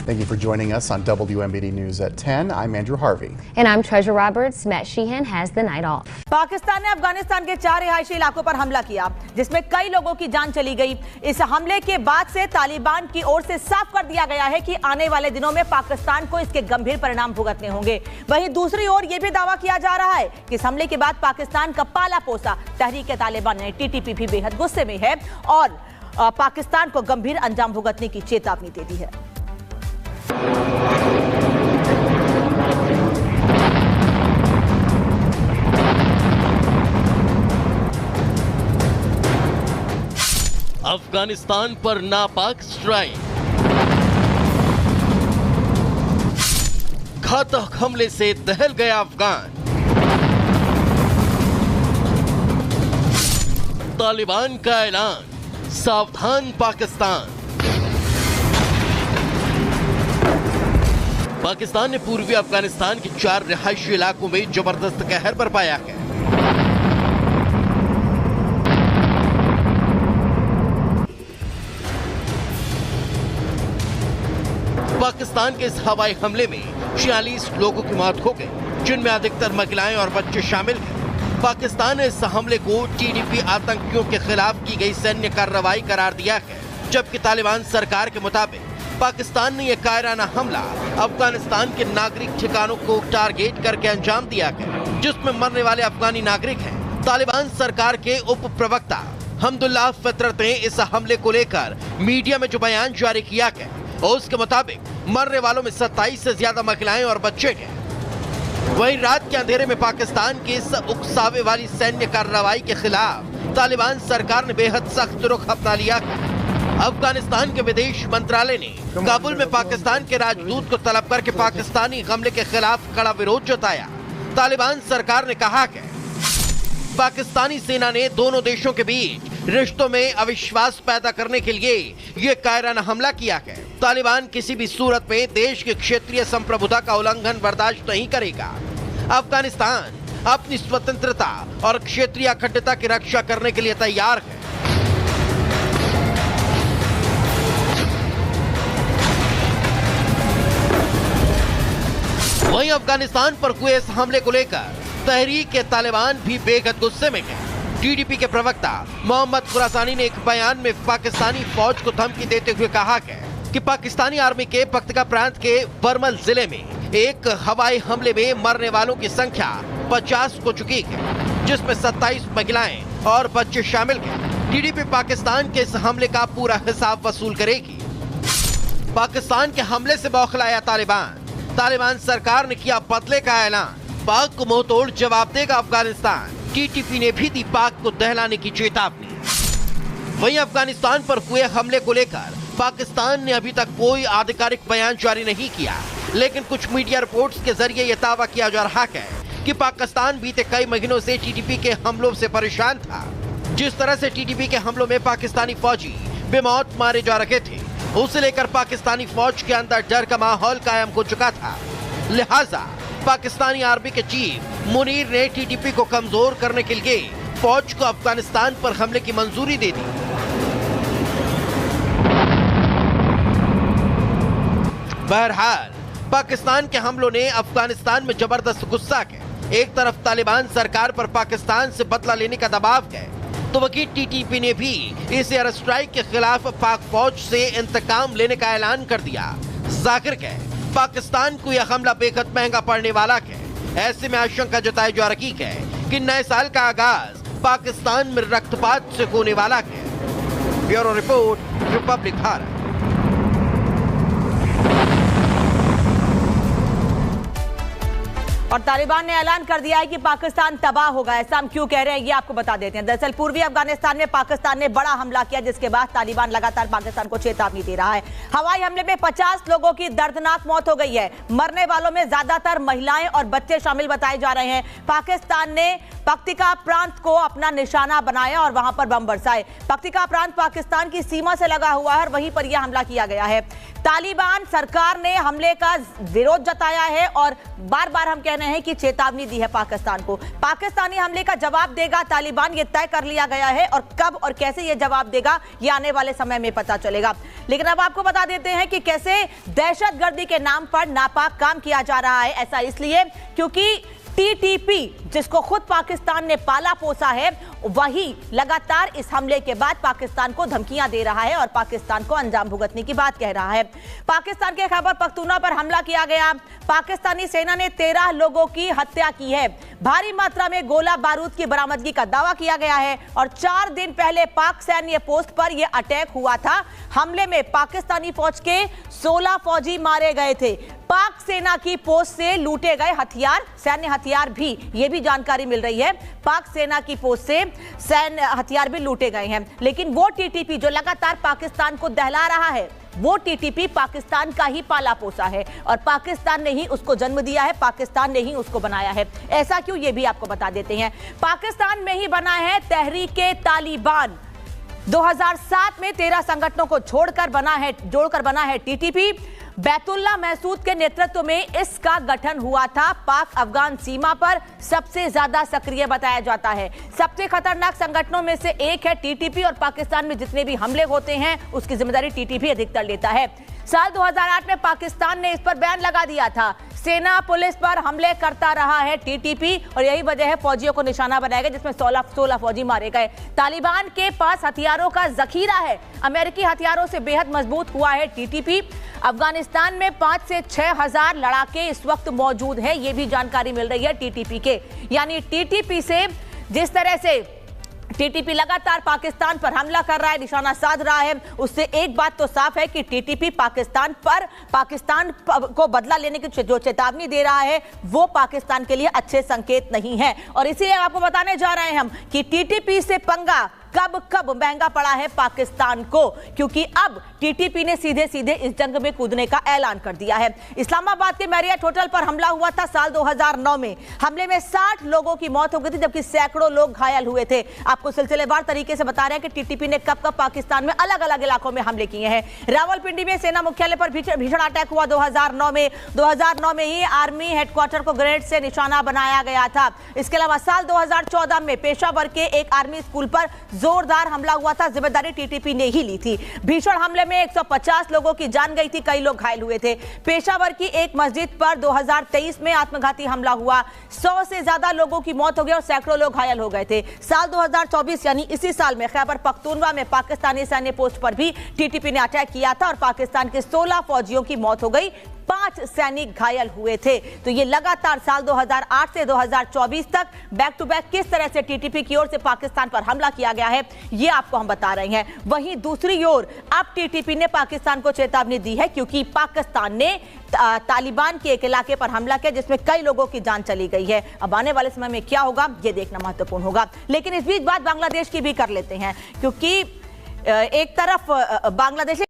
Thank you for joining us on WMBD News at 10. I'm Andrew Harvey. And I'm Treasure Roberts. Matt Sheehan has the night off. Pakistan ने अफगानिस्तान के 4 रिहायशी इलाकों पर हमला किया, जिसमें कई लोगों की जान चली गई। इस हमले के बाद से तालिबान की ओर से साफ कर दिया गया है कि आने वाले दिनों में पाकिस्तान को इसके गंभीर परिणाम भुगतने होंगे। वहीं दूसरी ओर यह भी दावा किया जा रहा है कि इस हमले के बाद पाकिस्तान का पाला पोसा तहरीक तालिबान यानी टीटीपी भी बेहद गुस्से में है और पाकिस्तान को गंभीर अंजाम भुगतने की चेतावनी दे दी है। अफगानिस्तान पर नापाक स्ट्राइक, घातक हमले से दहल गया अफगान। तालिबान का ऐलान, सावधान पाकिस्तान। पाकिस्तान ने पूर्वी अफगानिस्तान के 4 रिहायशी इलाकों में जबरदस्त कहर बरपाया है। पाकिस्तान के इस हवाई हमले में 46 लोगों की मौत हो गई, जिनमें अधिकतर महिलाएं और बच्चे शामिल हैं। पाकिस्तान ने इस हमले को टीडीपी आतंकियों के खिलाफ की गई सैन्य कार्रवाई करार दिया है, जबकि तालिबान सरकार के मुताबिक पाकिस्तान ने यह कायराना हमला अफगानिस्तान के नागरिक ठिकानों को टारगेट करके अंजाम दिया है, जिसमें मरने वाले अफगानी नागरिक हैं। तालिबान सरकार के उप प्रवक्ता हमदुल्लाह फितरत ने इस हमले को लेकर मीडिया में जो बयान जारी किया है, उसके मुताबिक मरने वालों में 27 से ज्यादा महिलाएं और बच्चे हैं। वहीं रात के अंधेरे में पाकिस्तान की इस उकसावे वाली सैन्य कार्रवाई के खिलाफ तालिबान सरकार ने बेहद सख्त रुख अपना लिया है। अफगानिस्तान के विदेश मंत्रालय ने काबुल में पाकिस्तान के राजदूत को तलब करके पाकिस्तानी हमले के खिलाफ कड़ा विरोध जताया। तालिबान सरकार ने कहा कि पाकिस्तानी सेना ने दोनों देशों के बीच रिश्तों में अविश्वास पैदा करने के लिए ये कायराना हमला किया है। तालिबान किसी भी सूरत में देश की क्षेत्रीय संप्रभुता का उल्लंघन बर्दाश्त नहीं करेगा। अफगानिस्तान अपनी स्वतंत्रता और क्षेत्रीय अखंडता की रक्षा करने के लिए तैयार है। वहीं अफगानिस्तान पर हुए इस हमले को लेकर तहरीक तालिबान भी बेहद गुस्से में है। टीडीपी के प्रवक्ता मोहम्मद खुरासानी ने एक बयान में पाकिस्तानी फौज को धमकी देते हुए कहा है कि पाकिस्तानी आर्मी के पख्तगा प्रांत के बरमल जिले में एक हवाई हमले में मरने वालों की संख्या 50 हो चुकी है, जिसमें 27 महिलाएं और बच्चे शामिल हैं। टीडीपी पाकिस्तान के इस हमले का पूरा हिसाब वसूल करेगी। पाकिस्तान के हमले से बौखलाया तालिबान सरकार ने किया बदले का ऐलान। पाक को मुंहतोड़ जवाब देगा अफगानिस्तान। टीटीपी ने भी दी पाक को दहलाने की चेतावनी। वहीं अफगानिस्तान पर हुए हमले को लेकर पाकिस्तान ने अभी तक कोई आधिकारिक बयान जारी नहीं किया, लेकिन कुछ मीडिया रिपोर्ट्स के जरिए यह दावा किया जा रहा है कि पाकिस्तान बीते कई महीनों से टीटीपी के हमलों से परेशान था। जिस तरह से टीटीपी के हमलों में पाकिस्तानी फौजी बेमौत मारे जा रहे थे, उसे लेकर पाकिस्तानी फौज के अंदर डर का माहौल कायम हो चुका था। लिहाजा पाकिस्तानी आर्मी के चीफ मुनीर ने टीटीपी को कमजोर करने के लिए फौज को अफगानिस्तान पर हमले की मंजूरी दे दी। बहरहाल पाकिस्तान के हमलों ने अफगानिस्तान में जबरदस्त गुस्सा है। एक तरफ तालिबान सरकार पर पाकिस्तान से बदला लेने का दबाव है, तो वहीं टीटीपी ने भी इस एयर स्ट्राइक के खिलाफ पाक फौज से इंतकाम लेने का ऐलान कर दिया। जाहिर है पाकिस्तान को यह हमला बेहद महंगा पड़ने वाला है। ऐसे में आशंका जताई जा रही है कि नए साल का आगाज पाकिस्तान में रक्तपात से होने वाला है। Bureau report, Republic Bharat. और तालिबान ने ऐलान कर दिया है कि पाकिस्तान तबाह होगा। ऐसा हम क्यों कह रहे हैं ये आपको बता देते हैं। दरअसल पूर्वी अफगानिस्तान में पाकिस्तान ने बड़ा हमला किया, जिसके बाद तालिबान लगातार पाकिस्तान को चेतावनी दे रहा है। हवाई हमले में 50 लोगों की दर्दनाक मौत हो गई है। मरने वालों में ज्यादातर महिलाएं और बच्चे शामिल बताए जा रहे हैं। पाकिस्तान ने पक्तिका प्रांत को अपना निशाना बनाया और वहां पर बम बरसाए। पक्तिका प्रांत पाकिस्तान की सीमा से लगा हुआ है और वहीं पर यह हमला किया गया है। तालिबान सरकार ने हमले का विरोध जताया है और बार बार हम कह रहे हैं कि चेतावनी दी है पाकिस्तान को। पाकिस्तानी हमले का जवाब देगा तालिबान, ये तय कर लिया गया है और कब और कैसे ये जवाब देगा ये आने वाले समय में पता चलेगा। लेकिन अब आपको बता देते हैं कि कैसे दहशतगर्दी के नाम पर नापाक काम किया जा रहा है। ऐसा इसलिए क्योंकि टीटीपी, जिसको खुद पाकिस्तान ने पाला पोसा है, वही लगातार इस हमले के बाद पाकिस्तान को धमकियां दे रहा है और पाकिस्तान को अंजाम भुगतने की बात कह रहा है। पाकिस्तान के खैबर पख्तूनख्वा पर हमला किया गया। पाकिस्तानी सेना ने 13 लोगों की हत्या की है। भारी मात्रा में गोला बारूद की बरामदगी का दावा किया गया है और 4 दिन पहले पाक सैन्य पोस्ट पर यह अटैक हुआ था। हमले में पाकिस्तानी फौज के 16 फौजी मारे गए थे। पाक सेना की पोस्ट से लूटे गए हथियार, सैन्य हथियार भी, ये भी जानकारी मिल रही है, पाक सेना की पोस्ट से सैन्य हथियार भी लूटे गए हैं। लेकिन वो टीटीपी जो लगातार पाकिस्तान को दहला रहा है, वो टीटीपी पाकिस्तान का ही पाला पोसा है और पाकिस्तान ने ही उसको जन्म दिया है, पाकिस्तान ने ही उसको बनाया है। ऐसा क्यों, ये भी आपको बता देते हैं। पाकिस्तान में ही बना है तहरीके तालिबान। 2007 में 13 संगठनों को जोड़कर बना है टीटीपी। बैतुल्ला महसूद के नेतृत्व में इसका गठन हुआ था। पाक अफगान सीमा पर सबसे ज्यादा सक्रिय बताया जाता है। सबसे खतरनाक संगठनों में से एक है टीटीपी और पाकिस्तान में जितने भी हमले होते हैं उसकी जिम्मेदारी टीटीपी अधिकतर लेता है। साल 2008 में पाकिस्तान ने इस पर बैन लगा दिया था। सेना पुलिस पर हमले करता रहा है टीटीपी और यही वजह है फौजियों को निशाना बनाया गया, जिसमें 16 फौजी मारे गए। तालिबान के पास हथियारों का जखीरा है। अमेरिकी हथियारों से बेहद मजबूत हुआ है टीटीपी। अफगानिस्तान में 5 से 6 हजार लड़ाके इस वक्त मौजूद हैं, ये भी जानकारी मिल रही है टीटीपी के। यानी टीटीपी से जिस तरह से टीटीपी लगातार पाकिस्तान पर हमला कर रहा है, निशाना साध रहा है, उससे एक बात तो साफ है कि टीटीपी पाकिस्तान को बदला लेने की जो चेतावनी दे रहा है वो पाकिस्तान के लिए अच्छे संकेत नहीं है। और इसीलिए आपको बताने जा रहे हैं हम कि टीटीपी से पंगा कब महंगा पड़ा है पाकिस्तान को, क्योंकि अब टीटीपी ने सीधे इस जंग में कूदने का ऐलान कर दिया है। इस्लामाबाद के मैरियट होटल पर हमला हुआ था साल 2009 में। हमले में 60 लोगों की मौत हो गई थी जबकि सैकड़ों लोग घायल हुए थे। आपको सिलसिलेवार तरीके से बता रहे हैं कि टीटीपी ने कब पाकिस्तान में अलग अलग इलाकों में हमले किए हैं। रावलपिंडी में सेना मुख्यालय पर भीषण अटैक हुआ 2009 में। 2009 में ही आर्मी हेडक्वार्टर को ग्रेनेड से निशाना बनाया गया था। इसके अलावा साल 2014 में पेशावर के एक आर्मी स्कूल पर जोरदार हमला हुआ था, जिम्मेदारी टीटीपी ने ही ली थी। भीषण हमले में 150 लोगों की जान गई थी, कई लोग घायल हुए थे। पेशावर की एक मस्जिद पर 2023 में आत्मघाती हमला हुआ, 100 से ज्यादा लोगों की मौत हो गई और सैकड़ों लोग घायल हो गए थे। साल 2024 यानी इसी साल में खैबर पख्तूनख्वा में पाकिस्तानी सैन्य पोस्ट पर भी टीटीपी ने अटैक किया था और पाकिस्तान के 16 फौजियों की मौत हो गई, 5 सैनिक घायल हुए थे। तो ये लगातार साल 2008 से 2024 तक बैक टू बैक किस तरह से टीटीपी की ओर से पाकिस्तान पर हमला किया गया है ये आपको हम बता रहे हैं। वहीं दूसरी ओर अब टीटीपी ने पाकिस्तान को चेतावनी दी है क्योंकि पाकिस्तान ने तालिबान के एक इलाके पर हमला किया जिसमें कई लोगों की जान चली गई है। अब आने वाले समय में क्या होगा ये देखना महत्वपूर्ण होगा। लेकिन इस बीच बात बांग्लादेश की भी कर लेते हैं, क्योंकि एक तरफ बांग्लादेश